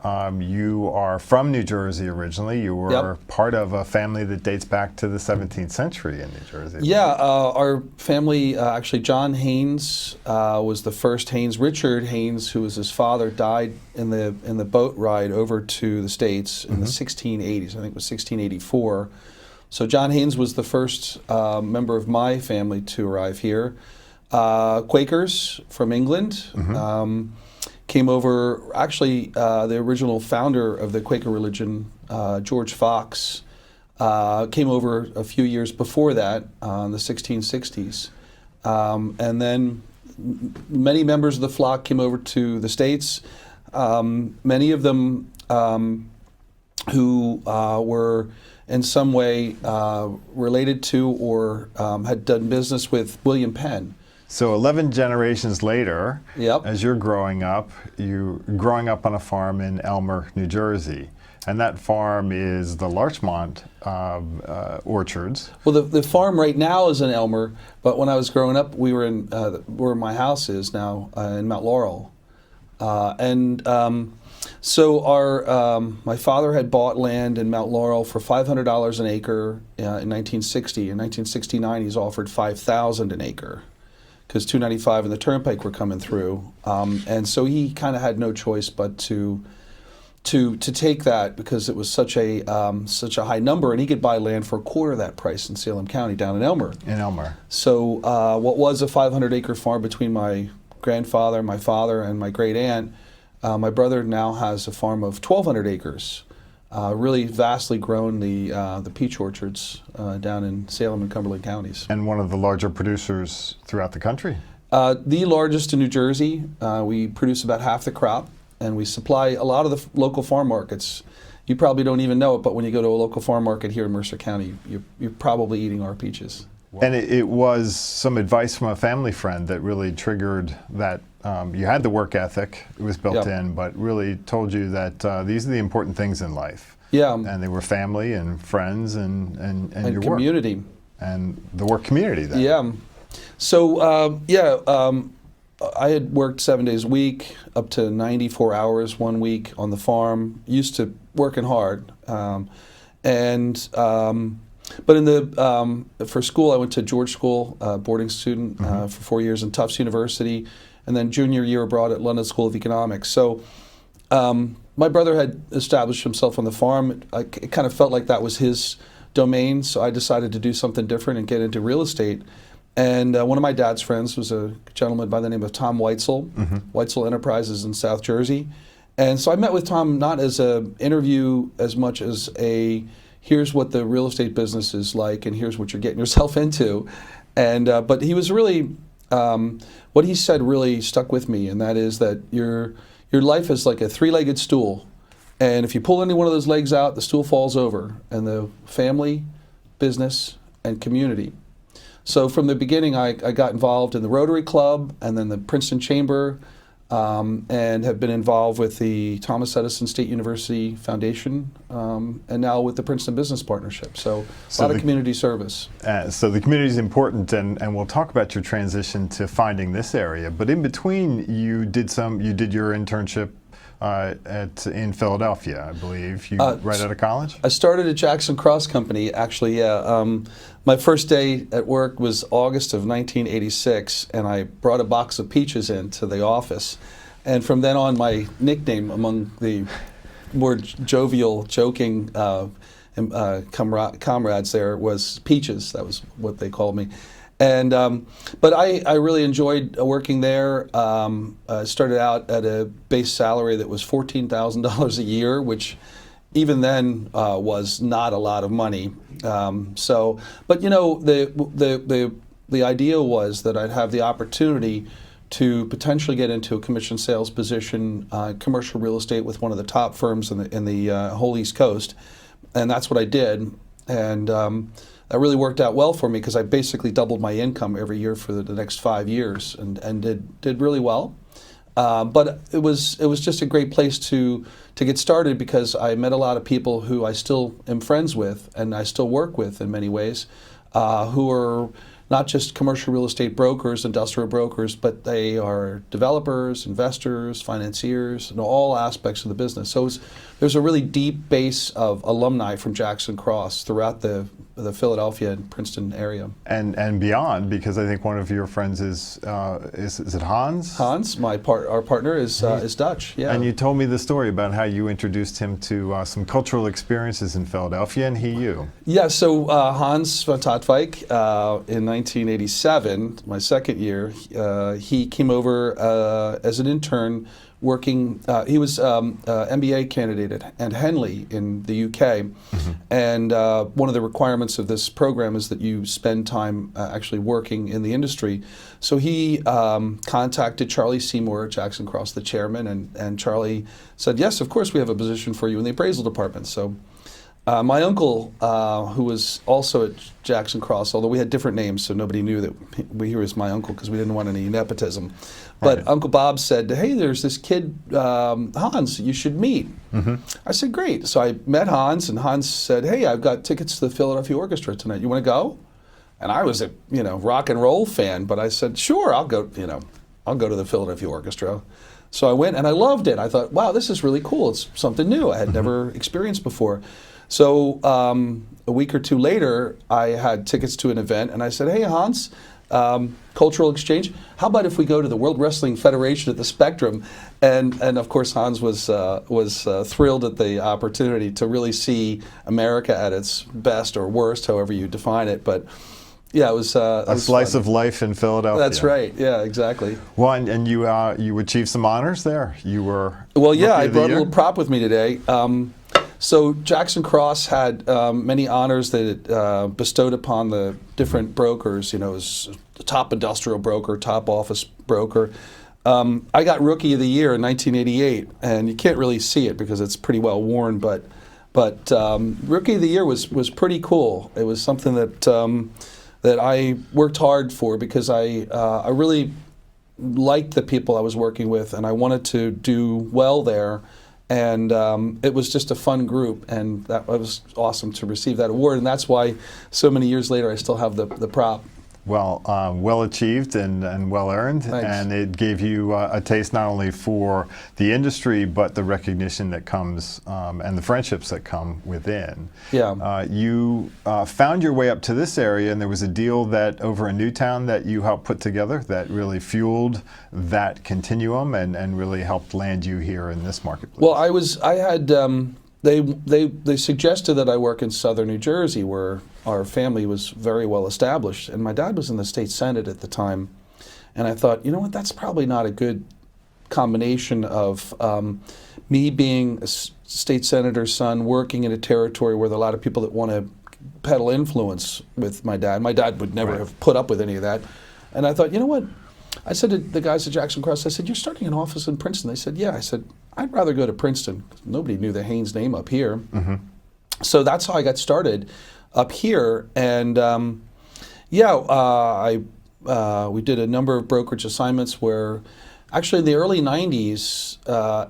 You are from New Jersey originally. You were Yep. part of a family that dates back to the 17th century in New Jersey. Yeah, our family, actually John Haines was the first Haines. Richard Haines, who was his father, died in the boat ride over to the States in the 1680s. I think it was 1684. So John Haines was the first member of my family to arrive here. Quakers from England. Came over, actually the original founder of the Quaker religion, George Fox, came over a few years before that, in the 1660s. And then many members of the flock came over to the States, many of them who were in some way related to or had done business with William Penn. So 11 generations later, Yep. as you're growing up growing up on a farm in Elmer, New Jersey. And that farm is the Larchmont Orchards. Well, the farm right now is in Elmer, but when I was growing up, we were in where my house is now in Mount Laurel, so our my father had bought land in Mount Laurel for $500 an acre in 1960. In 1969, he's offered $5,000 an acre because 295 and the Turnpike were coming through, and so he kind of had no choice but to take that because it was such a high number, and he could buy land for a quarter of that price in Salem County down in Elmer. So what was a 500-acre farm between my grandfather, my father, and my great aunt, my brother now has a farm of 1,200 acres. Really vastly grown the peach orchards down in Salem and Cumberland counties. And one of the larger producers throughout the country. The largest in New Jersey. We produce about half the crop, and we supply a lot of the local farm markets. You probably don't even know it, but when you go to a local farm market here in Mercer County, you're probably eating our peaches. Wow. And it was some advice from a family friend that really triggered that. You had the work ethic, it was built in, but really told you that these are the important things in life. Yeah. And they were family and friends and your community. Work. And the work community then. Yeah. So, I had worked 7 days a week, up to 94 hours one week on the farm, used to working hard. But in for school, I went to George School, boarding student for 4 years in Tufts University, and then junior year abroad at London School of Economics. So my brother had established himself on the farm. It kind of felt like that was his domain, so I decided to do something different and get into real estate. And one of my dad's friends was a gentleman by the name of Tom Weitzel, Weitzel Enterprises in South Jersey. And so I met with Tom not as an interview as much as here's what the real estate business is like and here's what you're getting yourself into. And but he was really, what he said really stuck with me, and that is that your life is like a three-legged stool. And if you pull any one of those legs out, the stool falls over. And the family, business, and community. So from the beginning, I got involved in the Rotary Club and then the Princeton Chamber, and have been involved with the Thomas Edison State University Foundation, and now with the Princeton Business Partnership. So a lot of community service. So the community is important, and we'll talk about your transition to finding this area. But in between, you did your internship in Philadelphia, I believe, right out of college? I started at Jackson Cross Company, actually, yeah. My first day at work was August of 1986, and I brought a box of peaches into the office. And from then on, my nickname among the more jovial, joking comrades there was Peaches. That was what they called me. And but I really enjoyed working there. I started out at a base salary that was $14,000 a year, which even then was not a lot of money. But you know, the idea was that I'd have the opportunity to potentially get into a commission sales position, commercial real estate with one of the top firms in the whole East Coast, and that's what I did. And that really worked out well for me because I basically doubled my income every year for the next 5 years, and did really well. But it was just a great place to get started because I met a lot of people who I still am friends with and I still work with in many ways, who are not just commercial real estate brokers, industrial brokers, but they are developers, investors, financiers, and all aspects of the business. So there's a really deep base of alumni from Jackson Cross throughout the Philadelphia and Princeton area. And beyond, because I think one of your friends is it Hans? Hans, our partner, is Dutch. Yeah. And you told me the story about how you introduced him to some cultural experiences in Philadelphia, and he you. Yeah, so Hans van Tatwijk, in 1987, my second year, he came over as an intern working. He was MBA candidate at Henley in the UK, and one of the requirements of this program is that you spend time actually working in the industry. So he contacted Charlie Seymour at Jackson Cross, the chairman, and Charlie said, yes, of course we have a position for you in the appraisal department. So my uncle, who was also at Jackson Cross, although we had different names, so nobody knew that he was my uncle because we didn't want any nepotism. But Right. Uncle Bob said, hey, there's this kid, Hans, you should meet. I said, great. So I met Hans, and Hans said, hey, I've got tickets to the Philadelphia Orchestra tonight. You want to go? And I was a rock and roll fan, but I said, sure, I'll go to the Philadelphia Orchestra. So I went, and I loved it. I thought, wow, this is really cool. It's something new I had never experienced before. So a week or two later, I had tickets to an event, and I said, hey, Hans, cultural exchange, how about if we go to the World Wrestling Federation at the Spectrum? And of course, Hans was thrilled at the opportunity to really see America at its best or worst, however you define it. But yeah, it was A slice of life in Philadelphia. That's right. Yeah, exactly. Well, and you achieved some honors there. You were Well, yeah, Rookie I of the brought a Year? little prop with me today. So Jackson Cross had many honors that it bestowed upon the different brokers. It was the top industrial broker, top office broker. I got Rookie of the Year in 1988, and you can't really see it because it's pretty well worn. But Rookie of the Year was pretty cool. It was something that I worked hard for because I really liked the people I was working with, and I wanted to do well there. And it was just a fun group, and that was awesome to receive that award. And that's why so many years later I still have the prop. Well, well achieved and well earned, Thanks. and it gave you a taste not only for the industry but the recognition that comes and the friendships that come within. Yeah. You found your way up to this area, and there was a deal that over in Newtown that you helped put together that really fueled that continuum and really helped land you here in this marketplace. Well, I had they suggested that I work in southern New Jersey, where our family was very well established, and my dad was in the state senate at the time, and I thought, you know what, that's probably not a good combination of me being a state senator's son, working in a territory where there are a lot of people that want to peddle influence with my dad. My dad would never Right. have put up with any of that, and I thought, you know what, I said to the guys at Jackson Cross, I said, you're starting an office in Princeton? They said, yeah. I said, I'd rather go to Princeton. Nobody knew the Haines name up here. So that's how I got started up here. And we did a number of brokerage assignments where actually in the early 90s,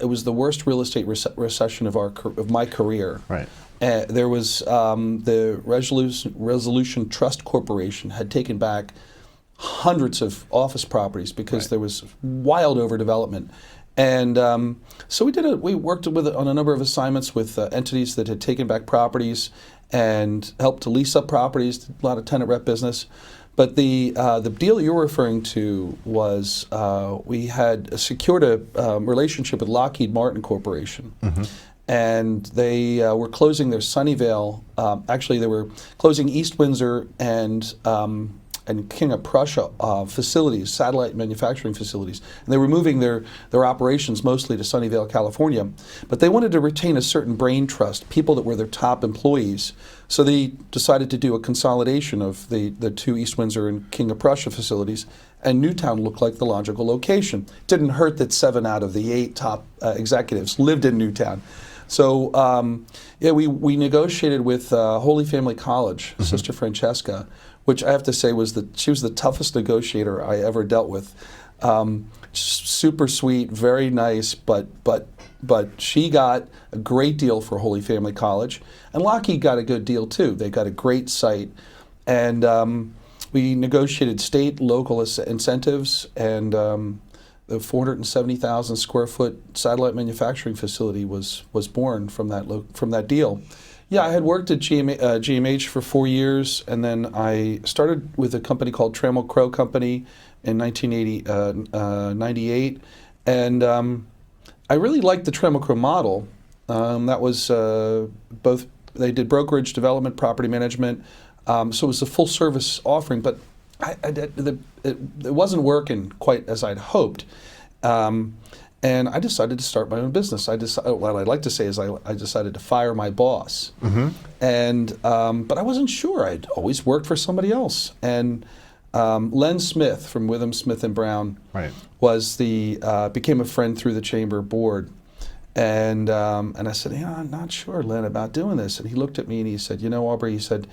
it was the worst real estate recession of my career. Right. There was the Resolution Trust Corporation had taken back hundreds of office properties because Right. there was wild overdevelopment. And so we worked on a number of assignments with entities that had taken back properties and helped to lease up properties, a lot of tenant rep business. But the deal you're referring to was we had secured a relationship with Lockheed Martin Corporation. And they were closing their Sunnyvale, actually they were closing East Windsor and King of Prussia facilities, satellite manufacturing facilities. And they were moving their operations mostly to Sunnyvale, California. But they wanted to retain a certain brain trust, people that were their top employees. So they decided to do a consolidation of the two East Windsor and King of Prussia facilities, and Newtown looked like the logical location. Didn't hurt that 7 out of the 8 top executives lived in Newtown. So we negotiated with Holy Family College, Sister Francesca, which I have to say she was the toughest negotiator I ever dealt with. Super sweet, very nice, but she got a great deal for Holy Family College, and Lockheed got a good deal too. They got a great site, and we negotiated state, local incentives, and the 470,000 square foot satellite manufacturing facility was born from that deal. Yeah, I had worked at GMH for 4 years, and then I started with a company called Trammell Crow Company in 1998, and I really liked the Trammell Crow model. That was both, they did brokerage, development, property management, so it was a full service offering, but it wasn't working quite as I'd hoped. And I decided to start my own business. What I'd like to say is I decided to fire my boss. And but I wasn't sure. I'd always worked for somebody else. And Len Smith from Witham Smith and Brown was became a friend through the chamber board. And I said, I'm not sure, Len, about doing this. And he looked at me and he said, Aubrey, he said,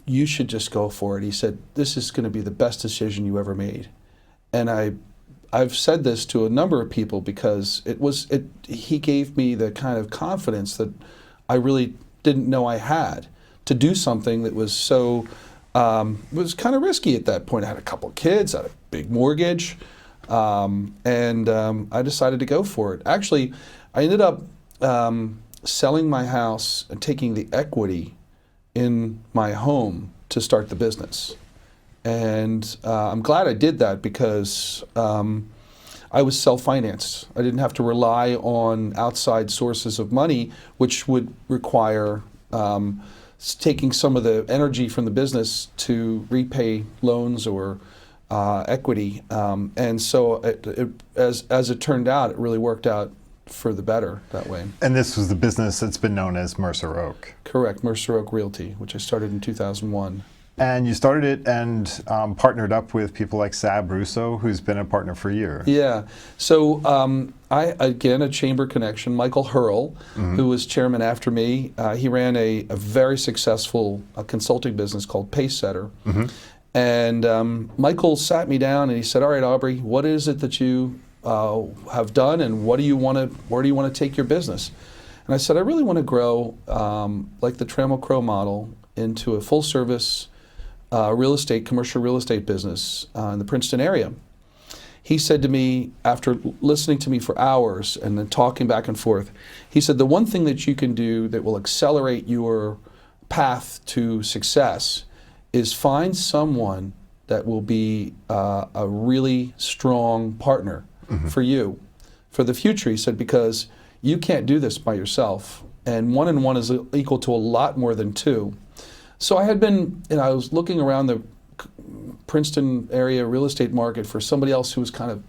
you should just go for it. He said, this is going to be the best decision you ever made. And I've said this to a number of people because he gave me the kind of confidence that I really didn't know I had to do something that was so, was kind of risky at that point. I had a couple of kids, I had a big mortgage, and I decided to go for it. Actually, I ended up selling my house and taking the equity in my home to start the business. And I'm glad I did that because I was self-financed. I didn't have to rely on outside sources of money, which would require taking some of the energy from the business to repay loans or equity. And so as it turned out, it really worked out for the better that way. And this was the business that's been known as Mercer Oak. Correct, Mercer Oak Realty, which I started in 2001. And you started it and partnered up with people like Sab Russo, who's been a partner for years. Yeah. So again, a chamber connection, Michael Hurl, who was chairman after me, he ran a very successful consulting business called Pacesetter. And Michael sat me down and he said, all right, Aubrey, what is it that you have done and where do you want to take your business? And I said, I really want to grow, like the Trammell Crow model, into a full service commercial real estate business in the Princeton area. He said to me, after listening to me for hours and then talking back and forth, he said, the one thing that you can do that will accelerate your path to success is find someone that will be a really strong partner for you for the future. He said, because you can't do this by yourself, and 1 and 1 is equal to a lot more than 2. So I had been, I was looking around the Princeton area real estate market for somebody else who was kind of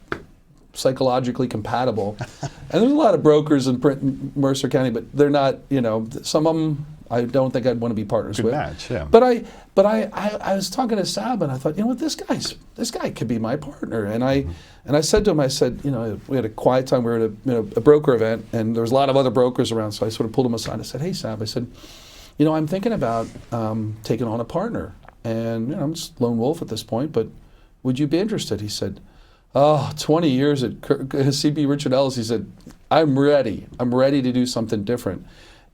psychologically compatible. And there's a lot of brokers in Mercer County, but they're not, some of them I don't think I'd want to be partners Good with. match, yeah. But I was talking to Sab and I thought, this guy could be my partner. And I said to him, I said, we had a quiet time, we were at a broker event and there was a lot of other brokers around, so I sort of pulled him aside. I said, hey Sab, I said, I'm thinking about taking on a partner, and I'm just lone wolf at this point, but would you be interested? He said, 20 years at CB Richard Ellis, he said, I'm ready to do something different.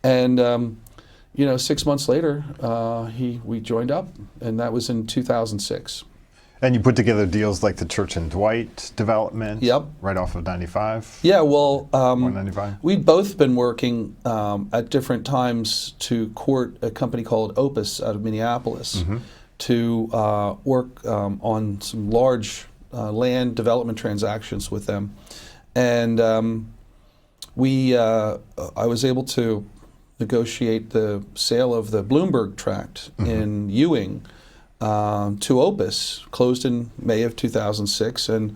And 6 months later, we joined up, and that was in 2006. And you put together deals like the Church and Dwight development, right off of 95. Yeah, well, 195. We'd both been working at different times to court a company called Opus out of Minneapolis to work on some large land development transactions with them, and I was able to negotiate the sale of the Bloomberg tract in Ewing to Opus, closed in May of 2006, and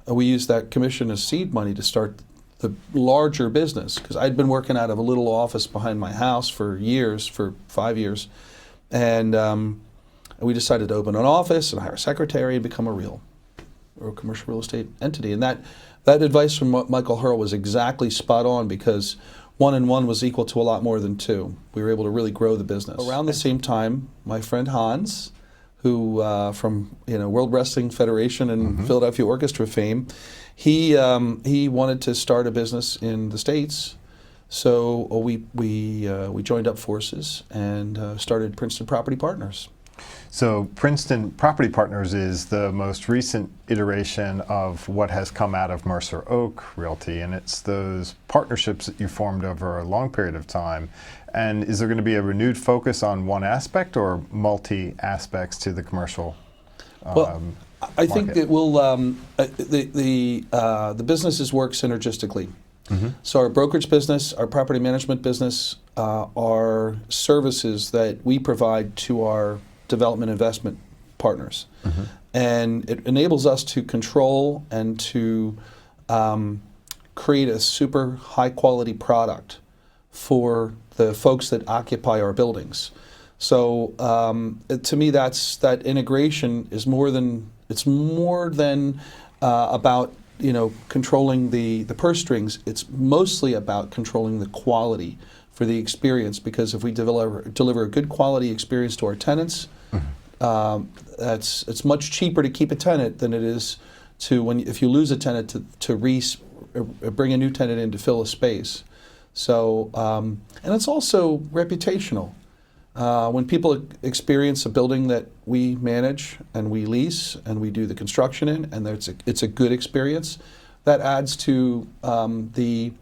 we used that commission as seed money to start the larger business, because I'd been working out of a little office behind my house for 5 years, and we decided to open an office and hire a secretary and become a commercial real estate entity. And that advice from Michael Hurl was exactly spot on, because 1 and 1 was equal to a lot more than 2. We were able to really grow the business. Around the same time, my friend Haines, who from World Wrestling Federation and Philadelphia Orchestra fame, he wanted to start a business in the States, so we joined up forces and started Princeton Property Partners. So Princeton Property Partners is the most recent iteration of what has come out of Mercer Oak Realty, and it's those partnerships that you formed over a long period of time. And is there going to be a renewed focus on one aspect or multi-aspects to the commercial I think market? it will. The businesses work synergistically. So our brokerage business, our property management business, are services that we provide to our development investment partners, and it enables us to control and to create a super high quality product for the folks that occupy our buildings. So to me, that integration is more than about controlling the purse strings. It's mostly about controlling the quality for the experience, because if we deliver a good quality experience to our tenants, it's much cheaper to keep a tenant than it is if you lose a tenant to bring a new tenant in to fill a space. So and it's also reputational. When people experience a building that we manage and we lease and we do the construction in, and it's a good experience, that adds to the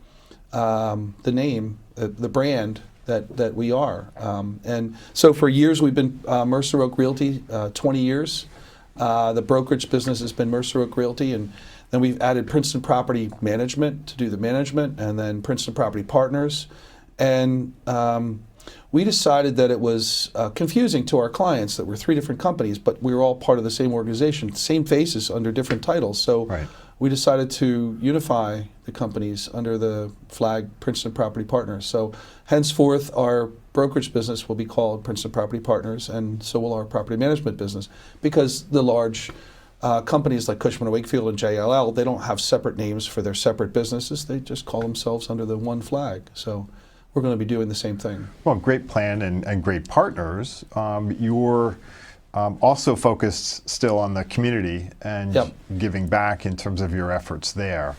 name, the brand that we are. And so for years we've been Mercer Oak Realty, 20 years. The brokerage business has been Mercer Oak Realty, and then we've added Princeton Property Management to do the management, and then Princeton Property Partners. And we decided that it was confusing to our clients that we're three different companies, but we were all part of the same organization, same faces under different titles. So we decided to unify the companies under the flag Princeton Property Partners. So henceforth, our brokerage business will be called Princeton Property Partners, and so will our property management business, because the large companies like Cushman & Wakefield and JLL, they don't have separate names for their separate businesses. They just call themselves under the one flag. So we're going to be doing the same thing. Well, great plan and great partners. You're also focused still on the community and giving back in terms of your efforts there.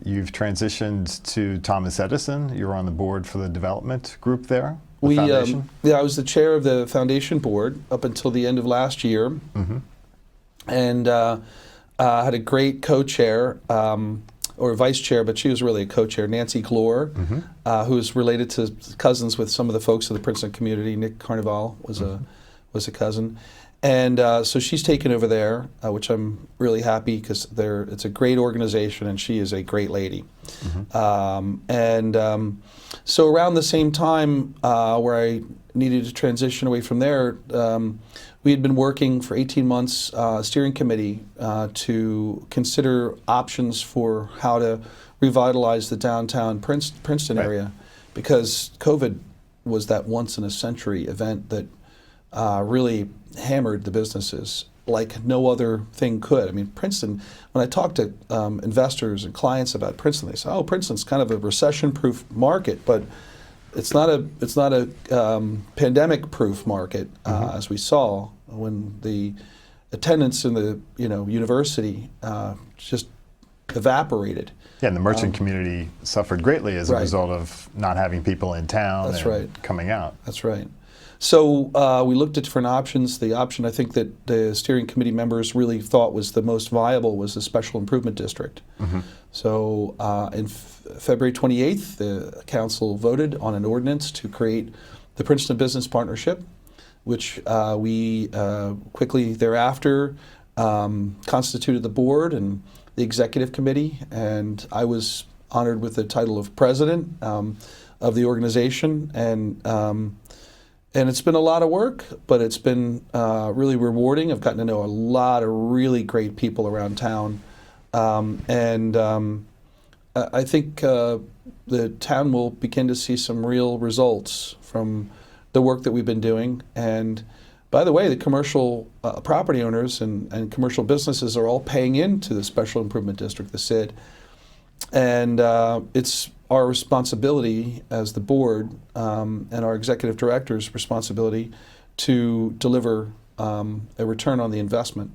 You've transitioned to Thomas Edison. You're on the board for the development group there, the foundation? I was the chair of the foundation board up until the end of last year, and had a great co-chair, or vice chair, but she was really a co-chair, Nancy Glore, who's related to cousins with some of the folks of the Princeton community. Nick Carnival was a cousin. And so she's taken over there, which I'm really happy, because it's a great organization and she is a great lady. So around the same time where I needed to transition away from there, we had been working for 18 months, steering committee, to consider options for how to revitalize the downtown Princeton area, because COVID was that once-in-a-century event that really hammered the businesses like no other thing could. I mean, Princeton, when I talk to investors and clients about Princeton, they say, oh, Princeton's kind of a recession-proof market, but it's not a pandemic-proof market, as we saw when the attendance in the university just evaporated. Yeah, and the merchant community suffered greatly as a result of not having people in town coming out. That's right. So we looked at different options. The option I think that the steering committee members really thought was the most viable was the special improvement district. So in February 28th, the council voted on an ordinance to create the Princeton Business Partnership, which we quickly thereafter constituted the board and the executive committee, and I was honored with the title of president of the organization. And it's been a lot of work, but it's been really rewarding. I've gotten to know a lot of really great people around town. I think the town will begin to see some real results from the work that we've been doing. And by the way, the commercial property owners and commercial businesses are all paying into the Special Improvement District, the SID. And it's our responsibility as the board and our executive director's responsibility to deliver a return on the investment.